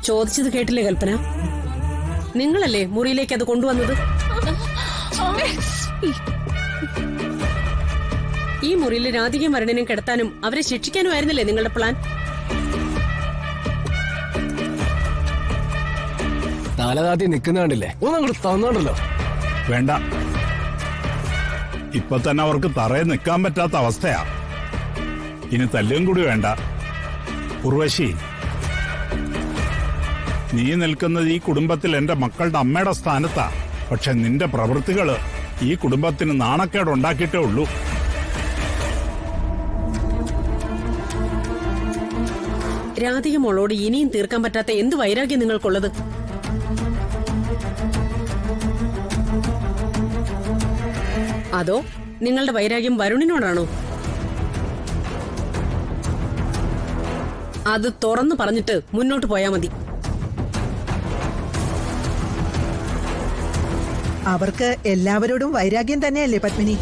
ചോദിച്ചത് കേട്ടില്ലേ കൽപ്പന? നിങ്ങളല്ലേ മുറിയിലേക്ക് അത് കൊണ്ടുവന്നത്? ഈ മുറിയിൽ രാധികയും വരണനും കിടത്താനും അവരെ ശിക്ഷിക്കാനുമായിരുന്നില്ലേ നിങ്ങളുടെ പ്ലാൻ? തലതാത്തി നിൽക്കുന്ന കണ്ടില്ലേ? ഒന്നങ്ങോട്ട് തന്നോണ്ടല്ലോ. വേണ്ട, ഇപ്പൊ തന്നെ അവർക്ക് തറയെ നിൽക്കാൻ പറ്റാത്ത അവസ്ഥയാ. ഇനി തല്ലും കൂടി വേണ്ട. ഉർവശി, നീ നിൽക്കുന്നത് ഈ കുടുംബത്തിൽ എന്റെ മക്കളുടെ അമ്മയുടെ സ്ഥാനത്താ. പക്ഷെ നിന്റെ പ്രവൃത്തികള് ഈ കുടുംബത്തിന് നാണക്കേട് ഉണ്ടാക്കിയിട്ടേ ഉള്ളൂ. രാധിക മോളോട് ഇനിയും തീർക്കാൻ പറ്റാത്ത എന്ത് വൈരാഗ്യം നിങ്ങൾക്കുള്ളത്? അതോ നിങ്ങളുടെ വൈരാഗ്യം വരുണിനോടാണോ? അത് തുറന്നു പറഞ്ഞിട്ട് മുന്നോട്ട് പോയാ മതി. അവർക്ക് എല്ലാവരോടും വൈരാഗ്യം തന്നെയല്ലേ പത്മിനി?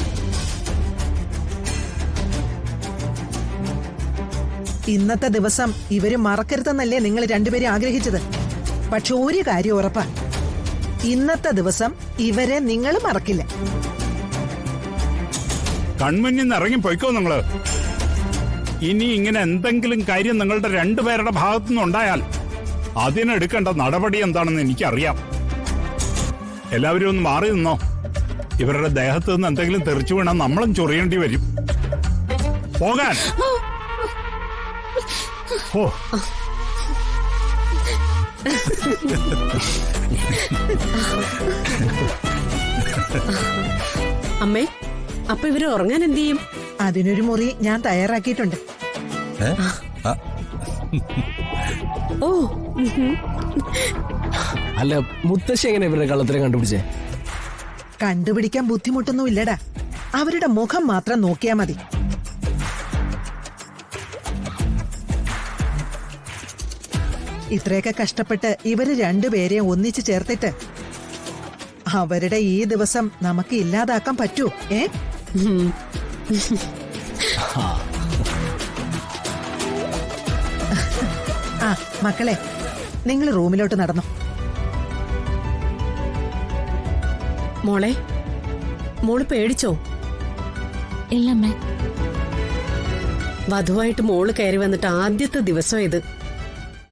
ഇന്നത്തെ ദിവസം ഇവര് മറക്കരുതെന്നല്ലേ നിങ്ങൾ രണ്ടുപേരും ആഗ്രഹിച്ചത്. പക്ഷെ ഒരു കാര്യം ഉറപ്പാ, ഇന്നത്തെ ദിവസം ഇവരെ നിങ്ങൾ മറക്കില്ല. കൺമുന്നിൽ നിന്ന് ഇറങ്ങി പോയിക്കോ നിങ്ങള്. ഇനി ഇങ്ങനെ എന്തെങ്കിലും കാര്യം നിങ്ങളുടെ രണ്ടുപേരുടെ ഭാഗത്തുനിന്നുണ്ടായാൽ അതിനെടുക്കേണ്ട നടപടി എന്താണെന്ന് എനിക്കറിയാം. എല്ലാവരും ഒന്ന് മാറി നിന്നോ. ഇവരുടെ ദേഹത്ത് നിന്ന് എന്തെങ്കിലും തെറിച്ചു വീണാൽ നമ്മളും ചൊറിയേണ്ടി വരും. പോകാൻ. ഓ, അമ്മേ, അപ്പൊ ഇവര് ഉറങ്ങാൻ എന്ത് ചെയ്യും? അതിനൊരു മുറി ഞാൻ തയ്യാറാക്കിയിട്ടുണ്ട്. ഓ, അല്ല, മുത്തശ്ശി എങ്ങനെ ഇവരുടെ കള്ളത്തിനെ കണ്ടുപിടിച്ചേ? കണ്ടുപിടിക്കാൻ ബുദ്ധിമുട്ടൊന്നും ഇല്ലടാ. അവരുടെ മുഖം മാത്രം നോക്കിയാ മതി. ഇത്രയൊക്കെ കഷ്ടപ്പെട്ട് ഇവര് രണ്ടുപേരെയും ഒന്നിച്ചു ചേർത്തിട്ട് അവരുടെ ഈ ദിവസം നമുക്ക് ഇല്ലാതാക്കാൻ പറ്റൂ? ആ മക്കളെ, നിങ്ങൾ റൂമിലോട്ട് നടന്നു. മോള് പേടിച്ചോ? ഇല്ലമ്മേ. വധുവായിട്ട് മോള് കയറി വന്നിട്ട് ആദ്യത്തെ ദിവസം ഇത്.